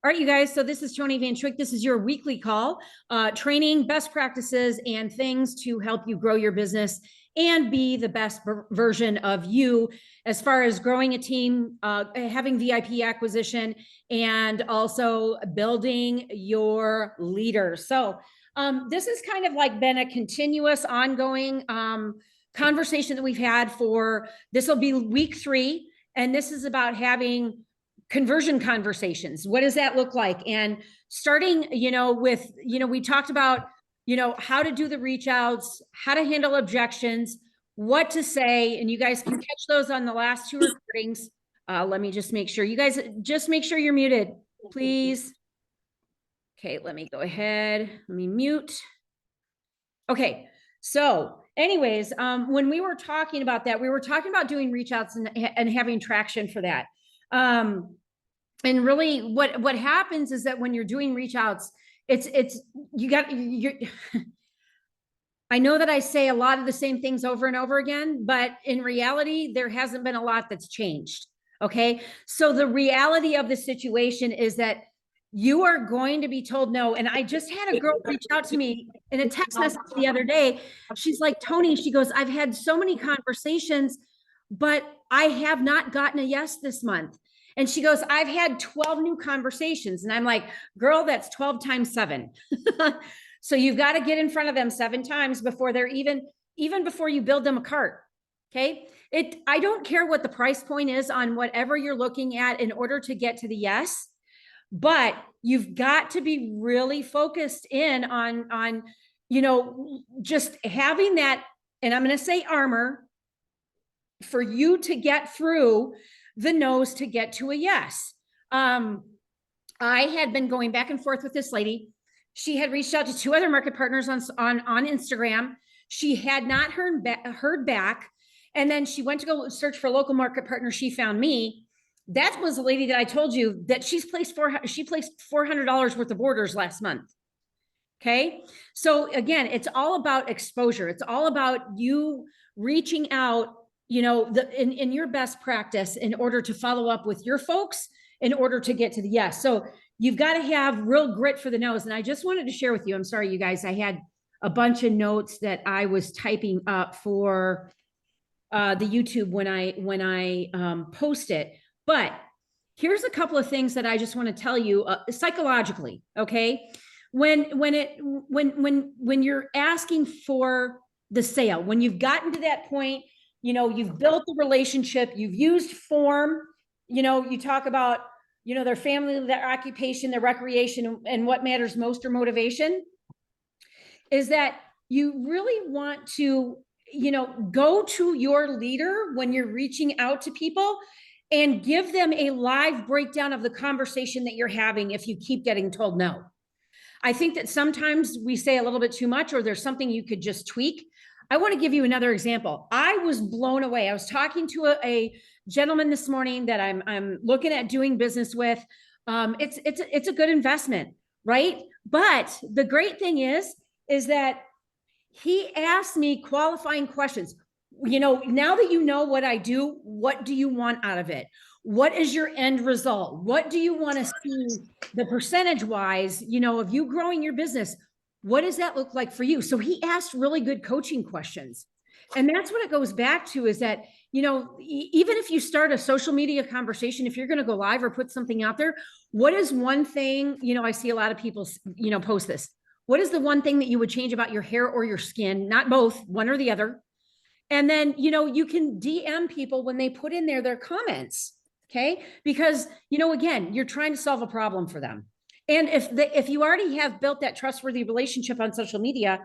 All right, you guys. So this is Toni Vanschoyck. This is your weekly call, training, best practices, and things to help you grow your business and be the best version of you as far as growing a team, having VIP acquisition, and also building your leaders. So this has kind of like been a continuous, ongoing conversation that we've had for, this will be week 3. And this is about having conversion conversations. What does that look like? And starting, with, we talked about, how to do the reach outs, how to handle objections, what to say. And you guys can catch those on the last 2 recordings. Let me just make sure you guys just make sure you're muted, please. Okay, let me go ahead. Let me mute. Okay. So anyways, when we were talking about that, we were talking about doing reach outs and having traction for that. And really what happens is that when you're doing reach outs, I know that I say a lot of the same things over and over again, but in reality, there hasn't been a lot that's changed. Okay. So the reality of the situation is that you are going to be told no. And I just had a girl reach out to me in a text message the other day. She's like, Toni, she goes, I've had so many conversations, but I have not gotten a yes this month. And she goes, I've had 12 new conversations. And I'm like, girl, that's 12 times 7. So you've got to get in front of them 7 times before they're even before you build them a cart. Okay. I don't care what the price point is on whatever you're looking at in order to get to the yes, but you've got to be really focused in on, just having that, and I'm going to say armor for you to get through the no's to get to a yes. I had been going back and forth with this lady. She had reached out to 2 other market partners on Instagram. She had not heard back. And then she went to go search for local market partners. She found me. That was the lady that I told you that she placed $400 worth of orders last month. Okay. So again, it's all about exposure. It's all about you reaching out, in your best practice in order to follow up with your folks in order to get to the yes. So you've got to have real grit for the no's. And I just wanted to share with you, I'm sorry, you guys, I had a bunch of notes that I was typing up for the YouTube when I post it. But here's a couple of things that I just want to tell you psychologically. Okay. When you're asking for the sale, when you've gotten to that point, you've built the relationship, you've used form, you talk about, their family, their occupation, their recreation, and what matters most or motivation, is that you really want to, go to your leader when you're reaching out to people and give them a live breakdown of the conversation that you're having if you keep getting told no. I think that sometimes we say a little bit too much, or there's something you could just tweak. I want to give you another example. I was blown away. I was talking to a gentleman this morning that I'm looking at doing business with. It's a good investment, right? But the great thing is that he asked me qualifying questions. Now that you know what I do, what do you want out of it? What is your end result? What do you want to see the percentage wise, of you growing your business? What does that look like for you? So he asked really good coaching questions. And that's what it goes back to, is that, even if you start a social media conversation, if you're going to go live or put something out there, what is one thing, I see a lot of people, post this. What is the one thing that you would change about your hair or your skin? Not both, one or the other. And then, you can DM people when they put in their comments. Okay. Because, again, you're trying to solve a problem for them. And if you already have built that trustworthy relationship on social media,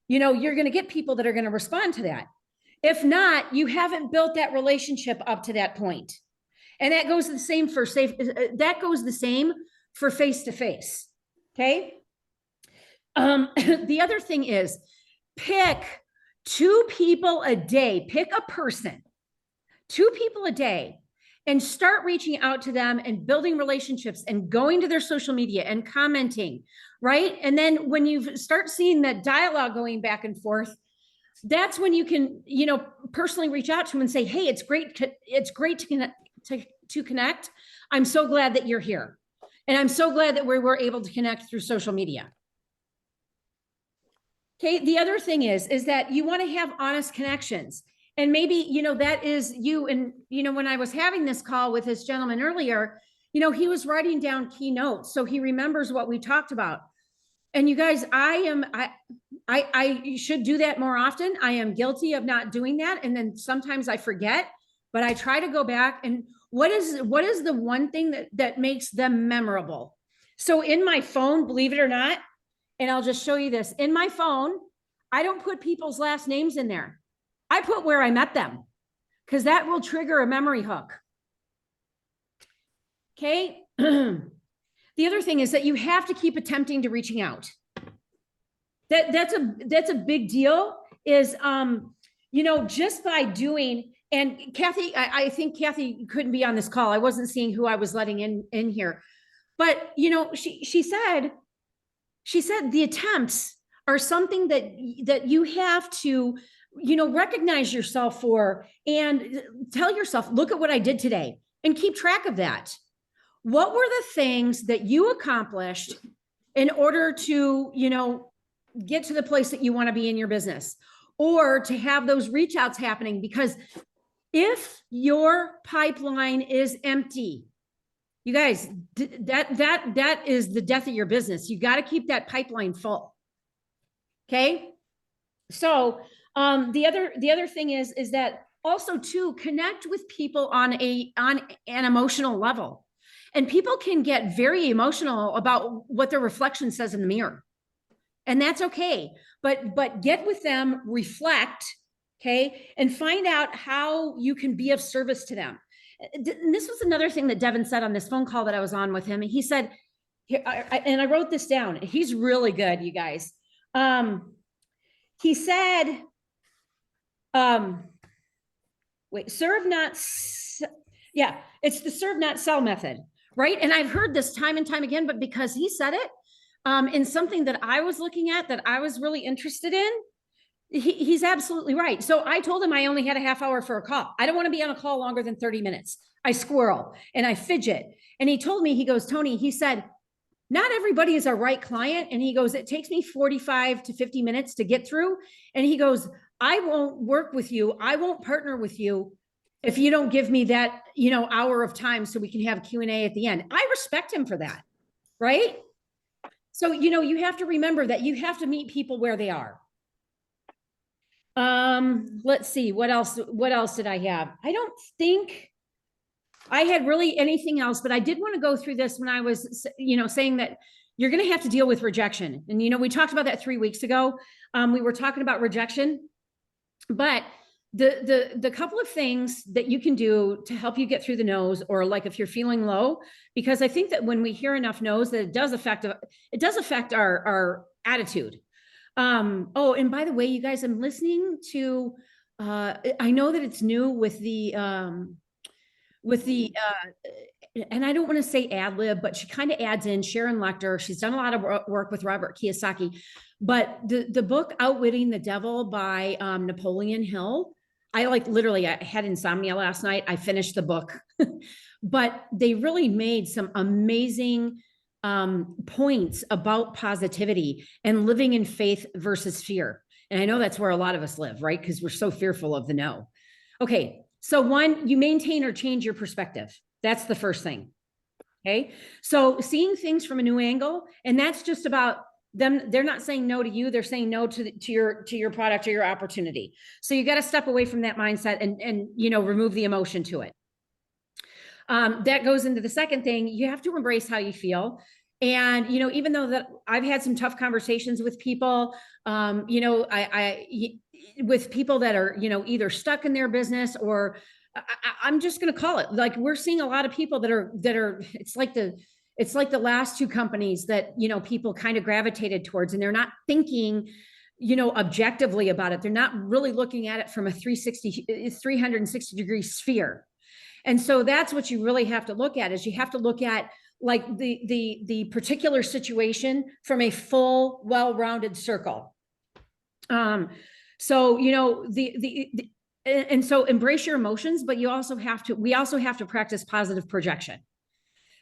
you're going to get people that are going to respond to that. If not, you haven't built that relationship up to that point. And that goes the same for face-to-face. Okay. The other thing is, pick 2 people a day, pick a person, 2 people a day, and start reaching out to them and building relationships and going to their social media and commenting, right? And then when you start seeing that dialogue going back and forth, that's when you can, personally reach out to them and say, hey, it's great to connect. I'm so glad that you're here. And I'm so glad that we were able to connect through social media. Okay. The other thing is that you want to have honest connections. And maybe, that is you. And, when I was having this call with this gentleman earlier, he was writing down key notes. So he remembers what we talked about. And you guys, I should do that more often. I am guilty of not doing that. And then sometimes I forget, but I try to go back. And what is the one thing that makes them memorable? So in my phone, believe it or not, and I'll just show you this. In my phone, I don't put people's last names in there. I put where I met them, because that will trigger a memory hook. Okay. The other thing is that you have to keep attempting to reaching out. That's a big deal, is, just by doing, and Kathy, I think Kathy couldn't be on this call. I wasn't seeing who I was letting in here, but she said the attempts are something that you have to, recognize yourself for, and tell yourself, look at what I did today, and keep track of that. What were the things that you accomplished in order to, get to the place that you want to be in your business, or to have those reach outs happening? Because if your pipeline is empty, you guys, that is the death of your business. You got to keep that pipeline full. Okay. So, the other thing is that also to connect with people on an emotional level. And people can get very emotional about what their reflection says in the mirror. And that's okay. But get with them, reflect, okay, and find out how you can be of service to them. And this was another thing that Devin said on this phone call that I was on with him. And he said, and I wrote this down. He's really good, you guys. He said, serve not, it's the serve not sell method, right? And I've heard this time and time again, but because he said it in something that I was looking at, that I was really interested in, he's absolutely right. So I told him I only had a half hour for a call. I don't want to be on a call longer than 30 minutes. I squirrel and I fidget. And he told me, he goes, Toni, he said, not everybody is a right client. And he goes, it takes me 45 to 50 minutes to get through. And he goes, I won't work with you. I won't partner with you if you don't give me that, hour of time so we can have a Q&A at the end. I respect him for that. Right. So, you have to remember that you have to meet people where they are. Let's see, what else did I have? I don't think I had really anything else, but I did want to go through this when I was, saying that you're going to have to deal with rejection. And, we talked about that 3 weeks ago. We were talking about rejection, but the couple of things that you can do to help you get through the no's, or like if you're feeling low, because I think that when we hear enough no's, that it does affect our attitude. Oh, and by the way, you guys, I'm listening to, I know that it's new with the, and I don't want to say ad lib, but she kind of adds in Sharon Lechter. She's done a lot of work with Robert Kiyosaki, but the book Outwitting the Devil by Napoleon Hill, I had insomnia last night. I finished the book, but they really made some amazing points about positivity and living in faith versus fear. And I know that's where a lot of us live, right? Because we're so fearful of the no. Okay. So one, you maintain or change your perspective. That's the first thing. Okay. So seeing things from a new angle, and that's just about them. They're not saying no to you. They're saying no to your product or your opportunity. So you got to step away from that mindset and remove the emotion to it. That goes into the second thing. You have to embrace how you feel. And, even though that I've had some tough conversations with people, with people that are, either stuck in their business, or I'm just going to call it, like, we're seeing a lot of people that are, it's like the last two companies that, people kind of gravitated towards, and they're not thinking, objectively about it. They're not really looking at it from a 360 degree sphere. And so that's what you really have to look at, is you have to look at like the particular situation from a full, well-rounded circle. And so embrace your emotions, but we also have to practice positive projection.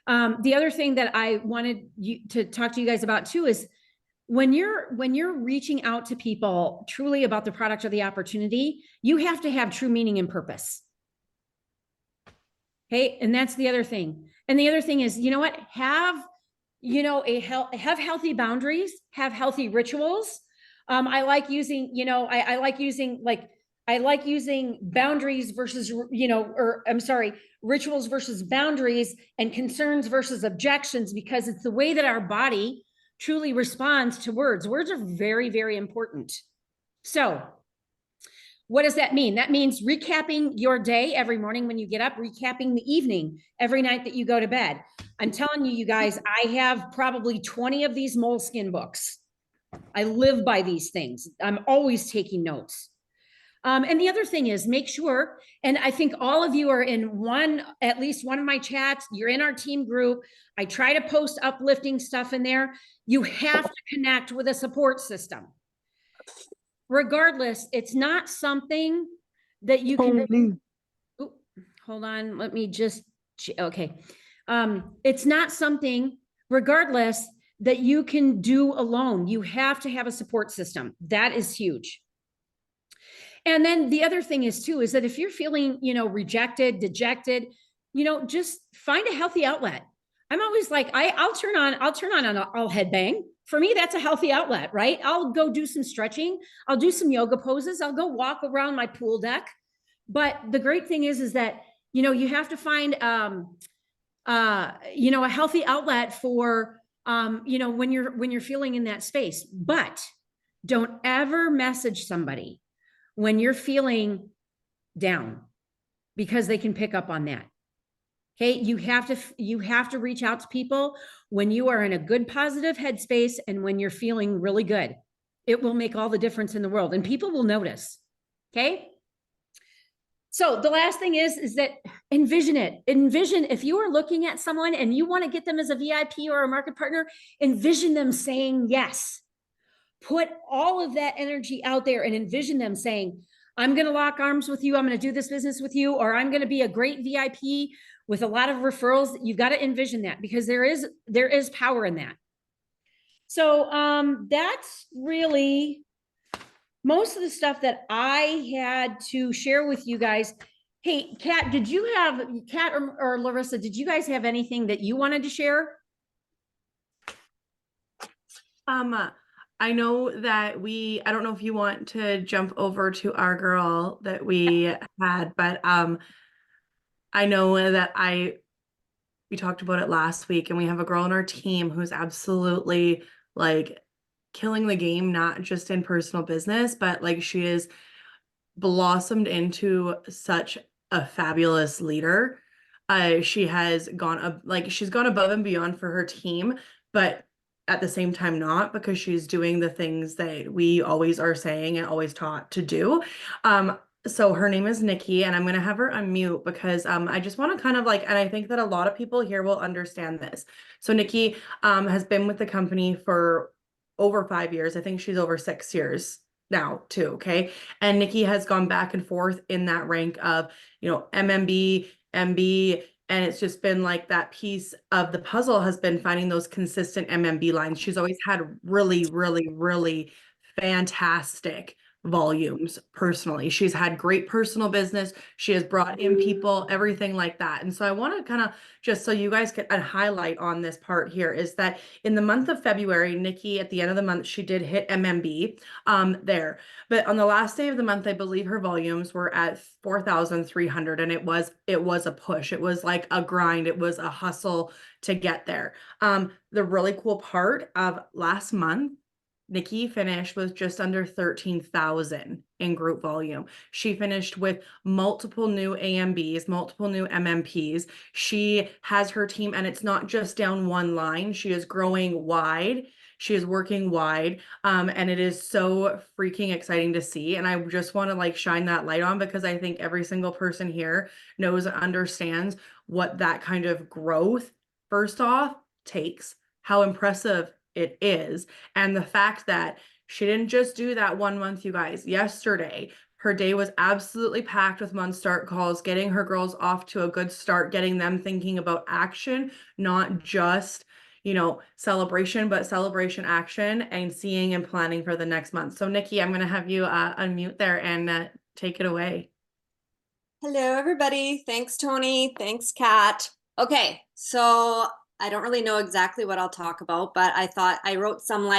The other thing that I wanted to talk to you guys about too is when you're reaching out to people truly about the product or the opportunity, you have to have true meaning and purpose. Okay. And that's the other thing. And the other thing is, you know what? Have healthy boundaries, have healthy rituals. I like using, I like using boundaries versus, rituals versus boundaries, and concerns versus objections, because it's the way that our body truly responds to words. Words are very, very important. So what does that mean? That means recapping your day every morning when you get up, recapping the evening every night that you go to bed. I'm telling you, you guys, I have probably 20 of these Moleskine books. I live by these things. I'm always taking notes. And the other thing is, make sure, and I think all of you are in at least one of my chats, you're in our team group. I try to post uplifting stuff in there. You have to connect with a support system. Regardless, it's not something that you can, hold on, let me just, okay. It's not something, regardless, that you can do alone. You have to have a support system. That is huge. And then the other thing is too, is that if you're feeling, rejected, dejected, just find a healthy outlet. I'm always like, I'll turn on I'll headbang. For me, that's a healthy outlet, right? I'll go do some stretching. I'll do some yoga poses. I'll go walk around my pool deck. But the great thing is that, you have to find, a healthy outlet for, when you're feeling in that space. But don't ever message somebody when you're feeling down, because they can pick up on that. Okay. You have to reach out to people when you are in a good, positive headspace, and when you're feeling really good. It will make all the difference in the world, and people will notice. Okay. So the last thing is that envision it. Envision, if you are looking at someone and you want to get them as a VIP or a market partner, envision them saying yes. Put all of that energy out there and envision them saying, I'm going to lock arms with you. I'm going to do this business with you, or I'm going to be a great VIP with a lot of referrals. You've got to envision that, because there is power in that. So that's really most of the stuff that I had to share with you guys. Hey, Kat, or Larissa, did you guys have anything that you wanted to share? I know that I don't know if you want to jump over to our girl that we had, but I know that we talked about it last week, and we have a girl on our team who's absolutely like killing the game, not just in personal business, but like she is blossomed into such a fabulous leader. She's gone above and beyond for her team, but at the same time not, because she's doing the things that we always are saying and always taught to do. So her name is Nikki, and I'm going to have her unmute because I just want to kind of and I think that a lot of people here will understand this. So Nikki has been with the company for over 5 years. I think she's over 6 years now too. Okay. And Nikki has gone back and forth in that rank of, MMB, MB, and it's just been like that piece of the puzzle has been finding those consistent MMB lines. She's always had really, really, really fantastic volumes personally. She's had great personal business. She has brought in people, everything like that. And so I want to kind of, just so you guys get a highlight on this part here, is that in the month of February, Nikki, at the end of the month, she did hit MMB there. But on the last day of the month, I believe her volumes were at 4,300. And it was a push. It was like a grind. It was a hustle to get there. The really cool part of last month, Nikki finished with just under 13,000 in group volume. She finished with multiple new AMBs, multiple new MMPs. She has her team, and it's not just down one line. She is growing wide. She is working wide. And it is so freaking exciting to see. And I just want to shine that light on, because I think every single person here knows and understands what that kind of growth, first off, takes, how impressive it is. And the fact that she didn't just do that 1 month, you guys. Yesterday, Her day was absolutely packed with month start calls, getting her girls off to a good start, getting them thinking about action, not just, celebration, but celebration action and seeing and planning for the next month. So Nikki, I'm going to have you unmute there and take it away. Hello, everybody. Thanks, Toni. Thanks, Kat. Okay, so I don't really know exactly what I'll talk about, but I thought I wrote some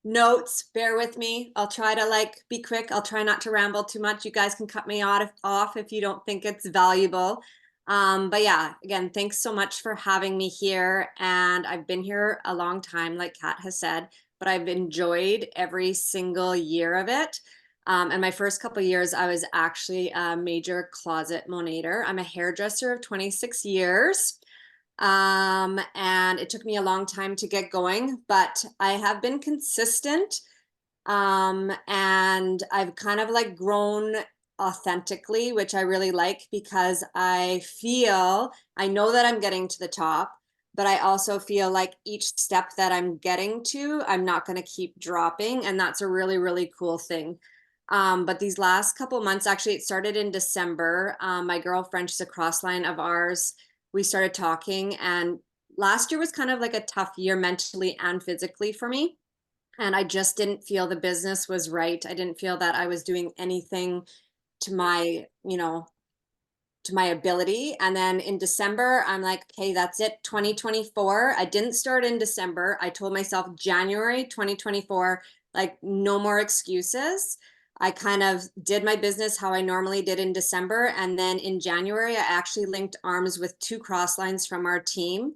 notes. Bear with me. I'll try to be quick. I'll try not to ramble too much. You guys can cut me off if you don't think it's valuable. But yeah, again, thanks so much for having me here. And I've been here a long time, like Kat has said, but I've enjoyed every single year of it. And my first couple of years, I was actually a major closet monator. I'm a hairdresser of 26 years. And it took me a long time to get going, but I have been consistent. And I've kind of grown authentically, which I really like because I know that I'm getting to the top, but I also feel like each step that I'm getting to, I'm not going to keep dropping. And that's a really, really cool thing. But these last couple months, actually, it started in December. My girlfriend, she's a cross line of ours. We started talking, and last year was kind of like a tough year mentally and physically for me. And I just didn't feel the business was right. I didn't feel that I was doing anything to my, to my ability. And then in December, I'm like, okay, that's it, 2024. I didn't start in December. I told myself January 2024, no more excuses. I kind of did my business how I normally did in December. And then in January, I actually linked arms with 2 cross lines from our team.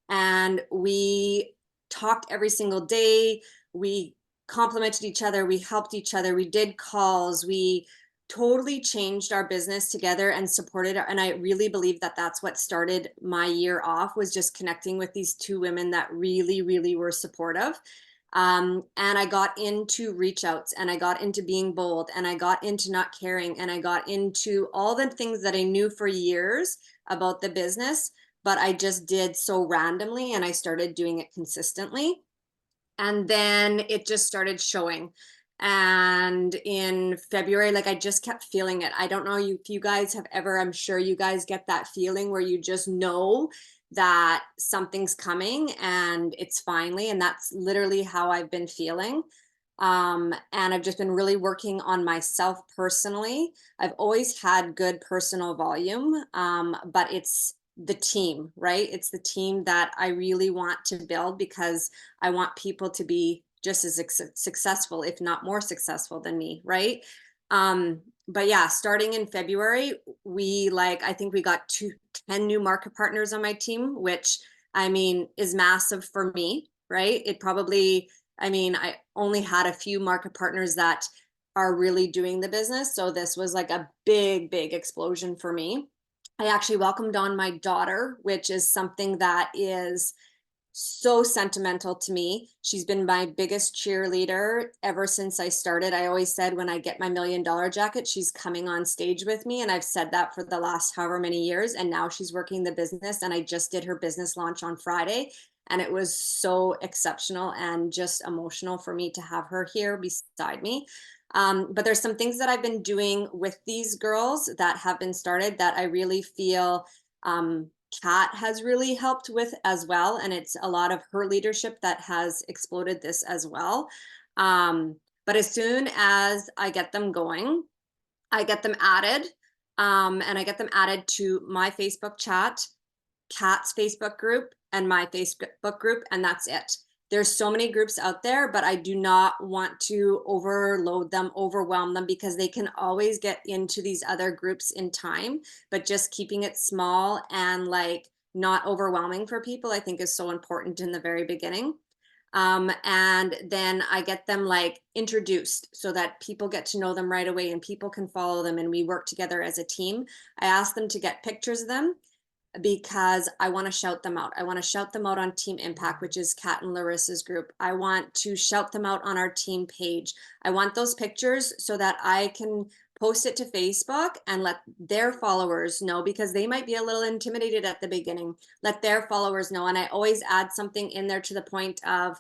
And we talked every single day. We complimented each other. We helped each other. We did calls. We totally changed our business together and supported it. And I really believe that that's what started my year off, was just connecting with these 2 women that really, really were supportive. And I got into reach outs, and I got into being bold, and I got into not caring, and I got into all the things that I knew for years about the business, but I just did so randomly, and I started doing it consistently. And then it just started showing. And in February, I just kept feeling it. I don't know if you guys have ever, I'm sure you guys get that feeling where you just know that something's coming and it's finally, and that's literally how I've been feeling. And I've just been really working on myself personally. I've always had good personal volume, but it's the team, right? It's the team that I really want to build, because I want people to be just as successful, if not more successful than me, right? But yeah, starting in February, I think we got 10 new market partners on my team, which I mean is massive for me, right? I only had a few market partners that are really doing the business. So this was a big, big explosion for me. I actually welcomed on my daughter, which is something that is so sentimental to me. She's been my biggest cheerleader ever since I started. I always said when I get my $1 million jacket, she's coming on stage with me. And I've said that for the last however many years. And now she's working the business. And I just did her business launch on Friday. And it was so exceptional and just emotional for me to have her here beside me. But there's some things that I've been doing with these girls that have been started that I really feel Kat has really helped with as well. And it's a lot of her leadership that has exploded this as well. But as soon as I get them going, I get them added. And I get them added to my Facebook chat, Kat's Facebook group, and my Facebook group, and that's it. There's so many groups out there, but I do not want to overload them, overwhelm them, because they can always get into these other groups in time. But just keeping it small and not overwhelming for people, I think is so important in the very beginning. And then I get them introduced so that people get to know them right away and people can follow them and we work together as a team. I ask them to get pictures of them, because I want to shout them out. I want to shout them out on Team Impact, which is Kat and Larissa's group. I want to shout them out on our team page. I want those pictures so that I can post it to Facebook and let their followers know, because they might be a little intimidated at the beginning. Let their followers know. And I always add something in there to the point of,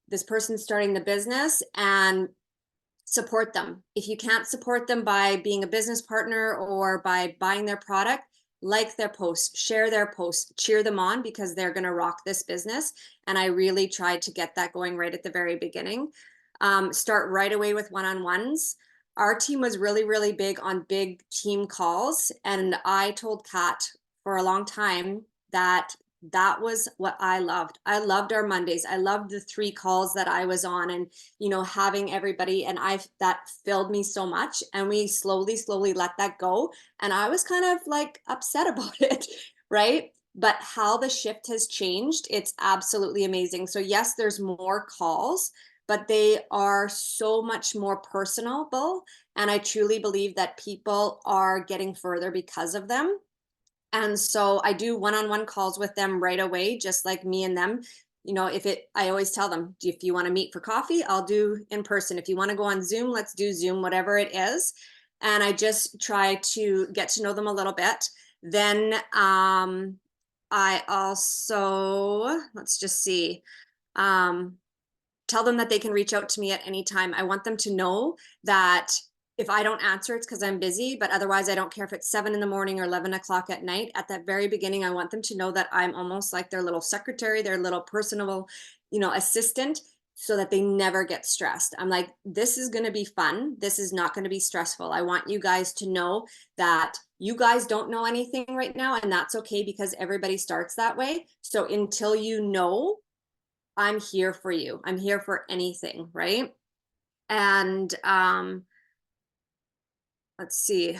this person's starting the business and support them. If you can't support them by being a business partner or by buying their product, like their posts, share their posts, cheer them on, because they're going to rock this business. And I really tried to get that going right at the very beginning. Start right away with one-on-ones. Our team was really, really big on big team calls. And I told Kat for a long time that that was what I loved. I loved our Mondays. I loved the 3 calls that I was on, and, you know, having everybody, and that filled me so much. And we slowly let that go. And I was kind of like upset about it, right? But how the shift has changed, it's absolutely amazing. So yes, there's more calls, but they are so much more personable. And I truly believe that people are getting further because of them. And so I do one-on-one calls with them right away, just like me and them. You know, I always tell them, if you want to meet for coffee, I'll do in person. If you want to go on Zoom, let's do Zoom, whatever it is. And I just try to get to know them a little bit. Then I also, let's just see, tell them that they can reach out to me at any time. I want them to know that if I don't answer, it's because I'm busy, but otherwise I don't care if it's 7 in the morning or 11 o'clock at night. At that very beginning, I want them to know that I'm almost like their little secretary, their little personal, you know, assistant, so that they never get stressed. I'm like, this is going to be fun. This is not going to be stressful. I want you guys to know that you guys don't know anything right now, and that's okay, because everybody starts that way. So until you know, I'm here for you. I'm here for anything, right? And let's see.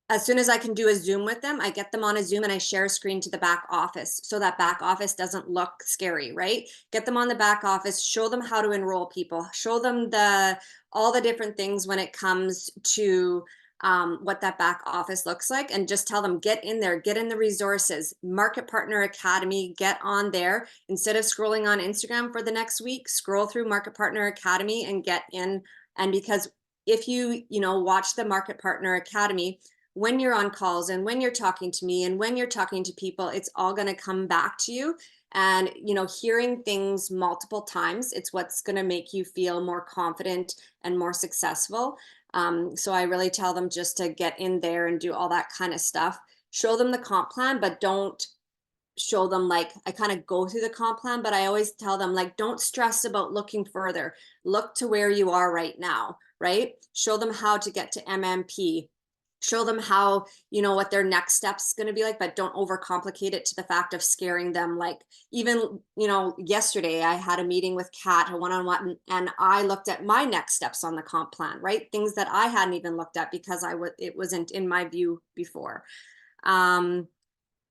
As soon as I can do a Zoom with them, I get them on a Zoom and I share a screen to the back office, so that back office doesn't look scary, right? Get them on the back office, show them how to enroll people, show them all the different things when it comes to what that back office looks like, and just tell them, get in there, get in the resources, Market Partner Academy, get on there. Instead of scrolling on Instagram for the next week, scroll through Market Partner Academy and get in. And because if you watch the Market Partner Academy, when you're on calls and when you're talking to me and when you're talking to people, it's all going to come back to you. And, hearing things multiple times, it's what's going to make you feel more confident and more successful. So I really tell them just to get in there and do all that kind of stuff. Show them the comp plan, but don't show them, like, I kind of go through the comp plan, but I always tell them, like, don't stress about looking further. Look to where you are right now, right? Show them how to get to MMP. Show them how, what their next step's going to be like, but don't overcomplicate it to the fact of scaring them. Like, even, yesterday I had a meeting with Kat, a one-on-one, and I looked at my next steps on the comp plan, right? Things that I hadn't even looked at because it wasn't in my view before.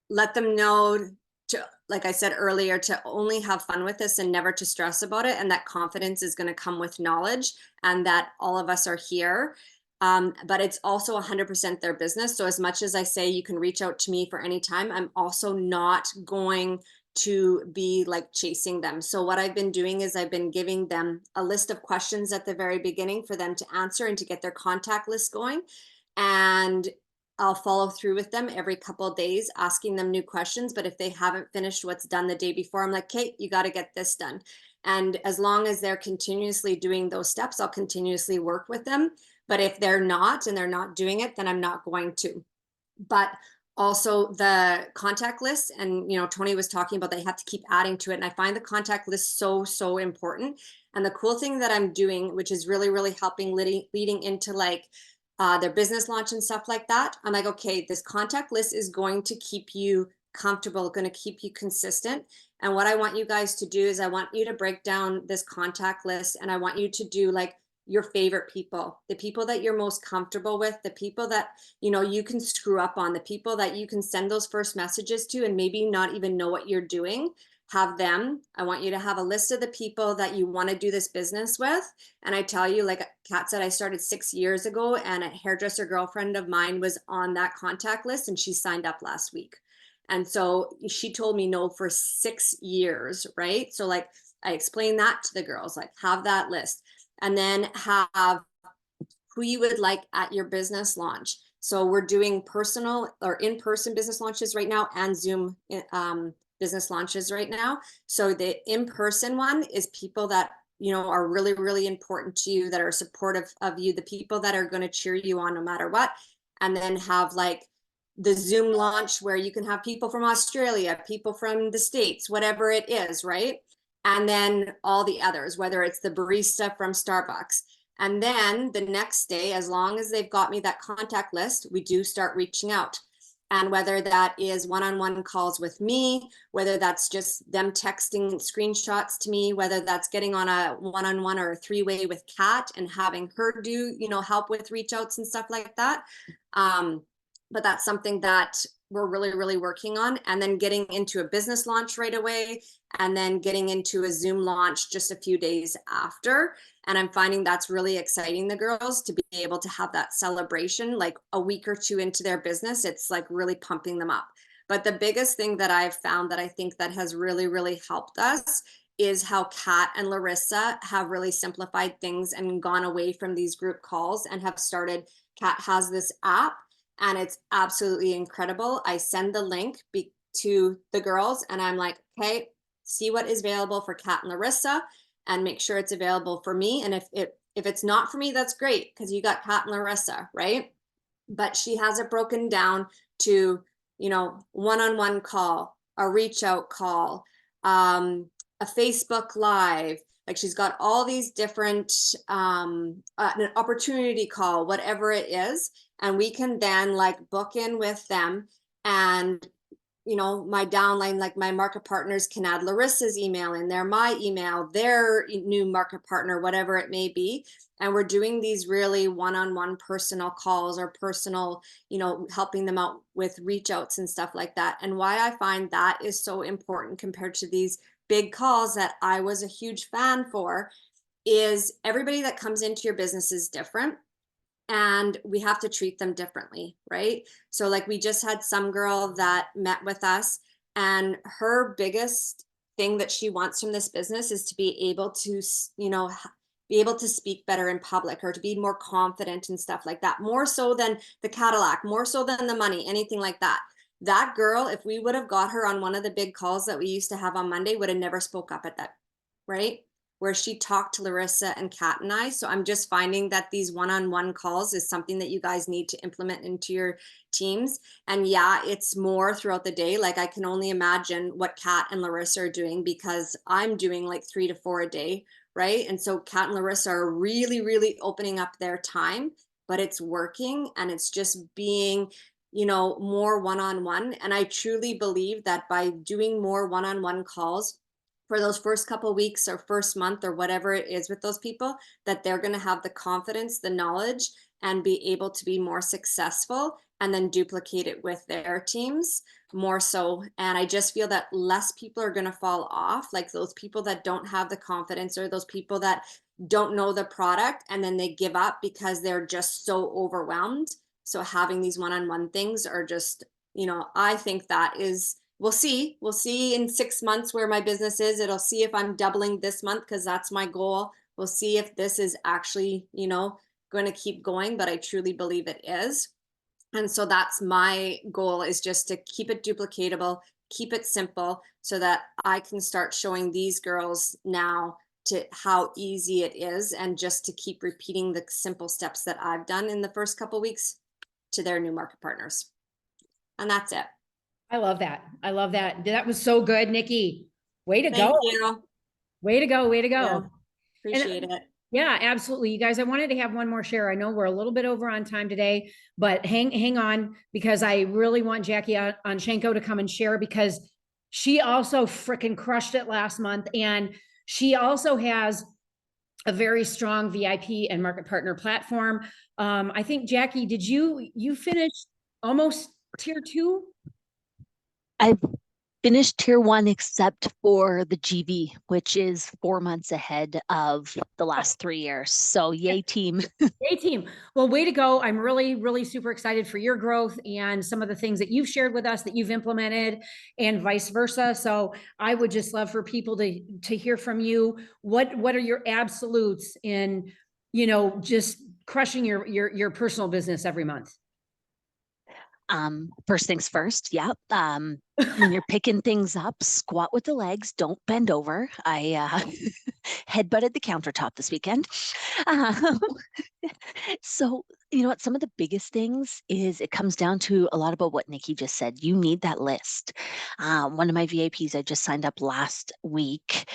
Let them know to, like I said earlier, to only have fun with this and never to stress about it. And that confidence is going to come with knowledge, and that all of us are here. But it's also 100% their business. So as much as I say you can reach out to me for any time, I'm also not going to be like chasing them. So what I've been doing is I've been giving them a list of questions at the very beginning for them to answer and to get their contact list going. And I'll follow through with them every couple of days, asking them new questions. But if they haven't finished what's done the day before, I'm like, Kate, you got to get this done. And as long as they're continuously doing those steps, I'll continuously work with them. But if they're not, and they're not doing it, then I'm not going to. But also the contact list, and Toni was talking about they have to keep adding to it. And I find the contact list so important. And the cool thing that I'm doing, which is really, really helping leading into like their business launch and stuff like that, I'm like, okay, this contact list is going to keep you comfortable, going to keep you consistent. And what I want you guys to do is I want you to break down this contact list, and I want you to do like your favorite people, the people that you're most comfortable with, the people that, you can screw up on, the people that you can send those first messages to and maybe not even know what you're doing. Have them. I want you to have a list of the people that you want to do this business with. And I tell you, like Kat said, I started 6 years ago, and a hairdresser girlfriend of mine was on that contact list, and she signed up last week. And so she told me no for 6 years, right? So like I explained that to the girls, like have that list. And then have who you would like at your business launch. So we're doing personal or in-person business launches right now, and Zoom business launches right now. So the in-person one is people that you know, are really, really important to you, that are supportive of you, the people that are going to cheer you on no matter what. And then have like the Zoom launch where you can have people from Australia, people from the States, whatever it is, right? And then all the others, whether it's the barista from Starbucks. And then the next day, as long as they've got me that contact list, we do start reaching out. And whether that is one-on-one calls with me, whether that's just them texting screenshots to me, whether that's getting on a one-on-one or a three-way with Kat and having her do, you know, help with reach outs and stuff like that. But that's something that we're really, really working on. And then getting into a business launch right away, and then getting into a Zoom launch just a few days after. And I'm finding that's really exciting, the girls, to be able to have that celebration like a week or two into their business. It's like really pumping them up. But the biggest thing that I've found that I think that has really, really helped us is how Kat and Larissa have really simplified things and gone away from these group calls and have started. Kat has this app and it's absolutely incredible. I send the link to the girls and I'm like, okay, see what is available for Kat and Larissa and make sure it's available for me. And if it's not for me, that's great, because you got Kat and Larissa, right? But she has it broken down to, you know, one-on-one call, a reach out call, a Facebook Live. Like she's got all these different, an opportunity call, whatever it is. And we can then like book in with them, and you know, my downline, like my market partners can add Larissa's email in there, my email, their new market partner, whatever it may be. And we're doing these really one-on-one personal calls or personal, you know, helping them out with reach outs and stuff like that. And why I find that is so important compared to these big calls that I was a huge fan for is everybody that comes into your business is different. And we have to treat them differently, right? So like we just had some girl that met with us, and her biggest thing that she wants from this business is to be able to, you know, be able to speak better in public, or to be more confident and stuff like that, more so than the Cadillac, more so than the money, anything like that. That girl, if we would have got her on one of the big calls that we used to have on Monday, would have never spoke up at that, right? Where she talked to Larissa and Kat and I. So I'm just finding that these one-on-one calls is something that you guys need to implement into your teams. And yeah, it's more throughout the day. Like I can only imagine what Kat and Larissa are doing, because I'm doing like 3 to 4 a day, right? And so Kat and Larissa are really, really opening up their time, but it's working, and it's just being, you know, more one-on-one. And I truly believe that by doing more one-on-one calls for those first couple of weeks or first month or whatever it is with those people, that they're going to have the confidence, the knowledge, and be able to be more successful, and then duplicate it with their teams more so. And I just feel that less people are going to fall off, like those people that don't have the confidence, or those people that don't know the product and then they give up because they're just so overwhelmed. So having these one-on-one things are just, you know, I think that is, we'll see in 6 months where my business is. It'll see if I'm doubling this month, because that's my goal. We'll see if this is actually, you know, going to keep going, but I truly believe it is. And so that's my goal, is just to keep it duplicatable, keep it simple, so that I can start showing these girls now to how easy it is, and just to keep repeating the simple steps that I've done in the first couple of weeks to their new market partners. And that's it. I love that. I love that. That was so good, Nikki. Way to Thank go. you. Way to go. Way to go. Yeah, appreciate it. Yeah, absolutely. You guys, I wanted to have one more share. I know we're a little bit over on time today, but hang on, because I really want Jackie Onchenko to come and share, because she also freaking crushed it last month. And she also has a very strong VIP and market partner platform. I think, Jackie, did you finish almost tier 2? I've finished tier 1 except for the GV, which is 4 months ahead of the last 3 years. So yay team. Yay team. Well, way to go. I'm really, really super excited for your growth and some of the things that you've shared with us that you've implemented, and vice versa. So I would just love for people to hear from you. What are your absolutes in, you know, just crushing your personal business every month? First things first. Yeah. When you're picking things up, squat with the legs, don't bend over. headbutted the countertop this weekend. Um, so, you know what? Some of the biggest things is it comes down to a lot about what Nikki just said. You need that list. One of my VIPs I just signed up last week,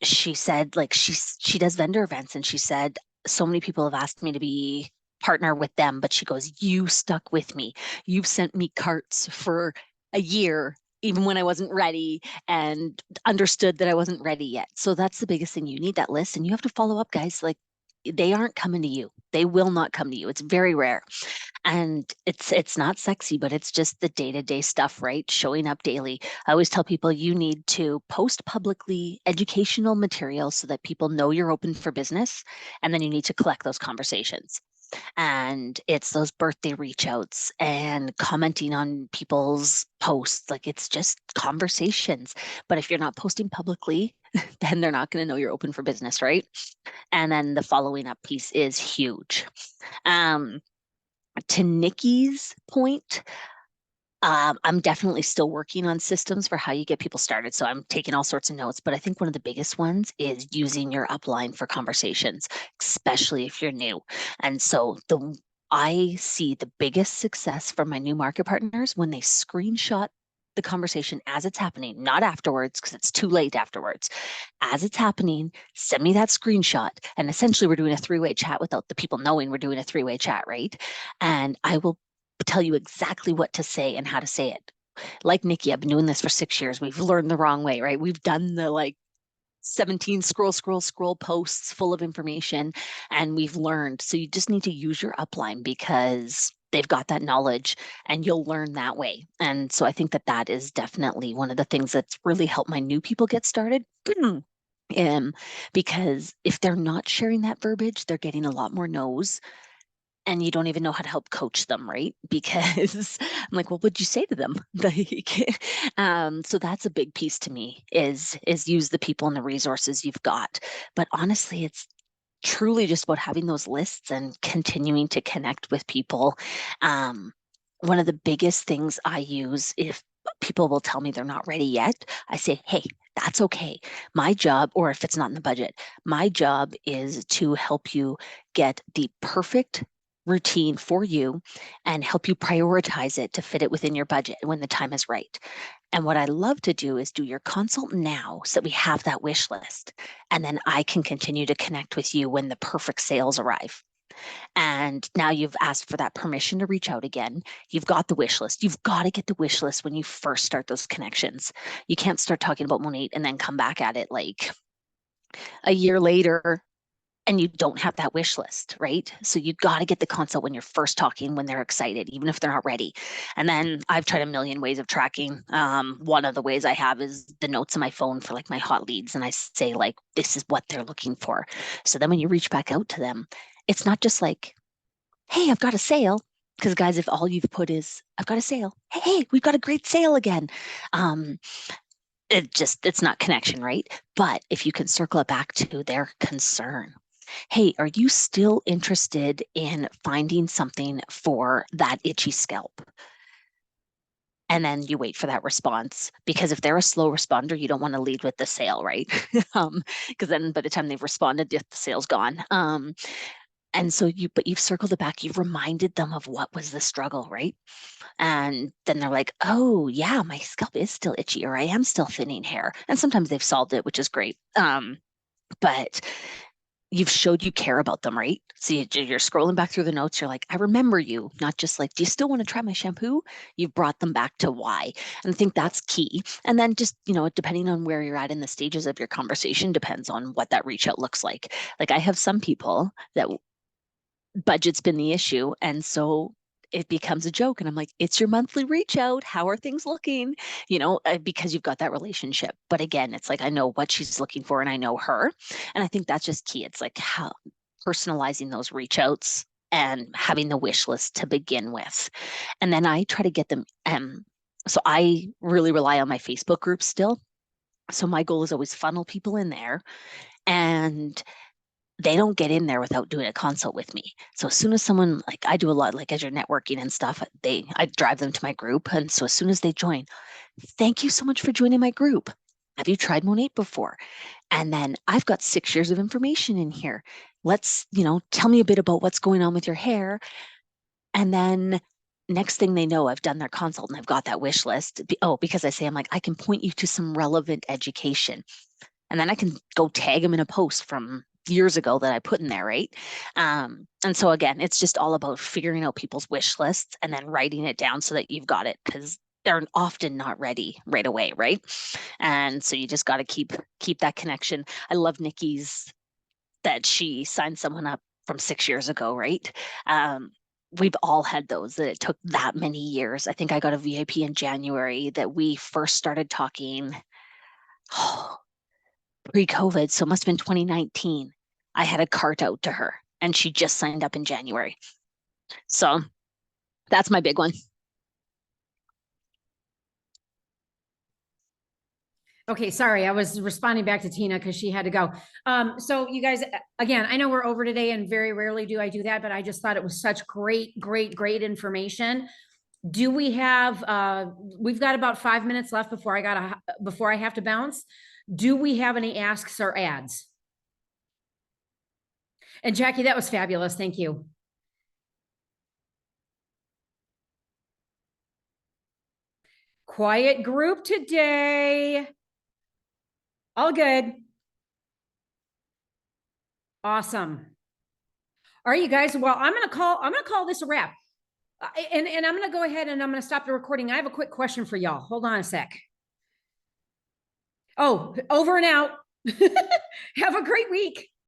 she said like she does vendor events, and she said so many people have asked me to be partner with them, but she goes, you stuck with me. You've sent me carts for a year even when I wasn't ready, and understood that I wasn't ready yet. So that's the biggest thing. You need that list, and you have to follow up, guys. Like, they aren't coming to you. They will not come to you. It's very rare. And it's not sexy, but it's just the day-to-day stuff, right? Showing up daily. I always tell people you need to post publicly educational materials so that people know you're open for business, and then you need to collect those conversations. And it's those birthday reach outs and commenting on people's posts. Like, it's just conversations. But if you're not posting publicly, then they're not going to know you're open for business, right? And then the following up piece is huge. To Nikki's point, I'm definitely still working on systems for how you get people started. So I'm taking all sorts of notes, but I think one of the biggest ones is using your upline for conversations, especially if you're new. And so I see the biggest success for my new market partners when they screenshot the conversation as it's happening, not afterwards, because it's too late afterwards. As it's happening, send me that screenshot. And essentially, we're doing a three-way chat without the people knowing we're doing a three-way chat, right? And I will tell you exactly what to say and how to say it. Like Nikki, I've been doing this for 6 years. We've learned the wrong way, right? We've done the like 17 scroll posts full of information, and we've learned. So you just need to use your upline because they've got that knowledge, and you'll learn that way. And so I think that that is definitely one of the things that's really helped my new people get started. Because if they're not sharing that verbiage, they're getting a lot more no's, and you don't even know how to help coach them, right? Because I'm like, well, what'd you say to them? Like, so that's a big piece to me is use the people and the resources you've got. But honestly, it's truly just about having those lists and continuing to connect with people. One of the biggest things I use, if people will tell me they're not ready yet, I say, hey, that's okay. My job, or if it's not in the budget, my job is to help you get the perfect routine for you and help you prioritize it to fit it within your budget when the time is right. And what I love to do is do your consult now so that we have that wish list. And then I can continue to connect with you when the perfect sales arrive. And now you've asked for that permission to reach out again. You've got the wish list. You've got to get the wish list when you first start those connections. You can't start talking about Monate and then come back at it like a year later and you don't have that wish list, right? So you got to get the consult when you're first talking, when they're excited, even if they're not ready. And then I've tried a million ways of tracking. One of the ways I have is the notes on my phone for like my hot leads. And I say like, this is what they're looking for. So then when you reach back out to them, it's not just like, hey, I've got a sale. Because guys, if all you've put is, I've got a sale. Hey, we've got a great sale again. It's not connection, right? But if you can circle it back to their concern, hey, are you still interested in finding something for that itchy scalp? And then you wait for that response, because if they're a slow responder, you don't want to lead with the sale, right? Because then by the time they've responded, the sale's gone. And so you've circled it back, you've reminded them of what was the struggle, right? And then they're like, oh yeah, my scalp is still itchy, or I am still thinning hair. And sometimes they've solved it, which is great. But you've showed you care about them, right? So you're scrolling back through the notes. You're like, I remember you, not just like, do you still want to try my shampoo? You've brought them back to why. And I think that's key. And then just, depending on where you're at in the stages of your conversation, depends on what that reach out looks like. Like, I have some people that budget's been the issue. And so it becomes a joke. And I'm like, it's your monthly reach out. How are things looking? Because you've got that relationship. But again, it's like, I know what she's looking for and I know her. And I think that's just key. It's like how personalizing those reach outs and having the wish list to begin with. And then I try to get them. So I really rely on my Facebook group still. So my goal is always funnel people in there, and they don't get in there without doing a consult with me. So as soon as someone, like, I do a lot, like as you're networking and stuff, I drive them to my group. And so as soon as they join, thank you so much for joining my group. Have you tried Monate before? And then I've got 6 years of information in here. Let's, tell me a bit about what's going on with your hair. And then next thing they know, I've done their consult and I've got that wish list. Because I'm like, I can point you to some relevant education. And then I can go tag them in a post from years ago that I put in there, right? And so again, it's just all about figuring out people's wish lists and then writing it down so that you've got it, because they're often not ready right away, right? And so you just got to keep that connection. I love Nikki's that she signed someone up from 6 years ago, right? We've all had those that it took that many years. I think I got a VIP in January that we first started talking pre-COVID, so it must have been 2019. I had a cart out to her and she just signed up in January. So that's my big one. Okay, sorry, I was responding back to Tina because she had to go. So you guys, again, I know we're over today and very rarely do I do that, but I just thought it was such great information. Do we have, we've got about 5 minutes left before I have to bounce. Do we have any asks or ads? And Jackie, that was fabulous. Thank you. Quiet group today. All good. Awesome. All right, you guys. Well, I'm gonna call this a wrap. And I'm gonna go ahead and I'm gonna stop the recording. I have a quick question for y'all. Hold on a sec. Oh, over and out. Have a great week.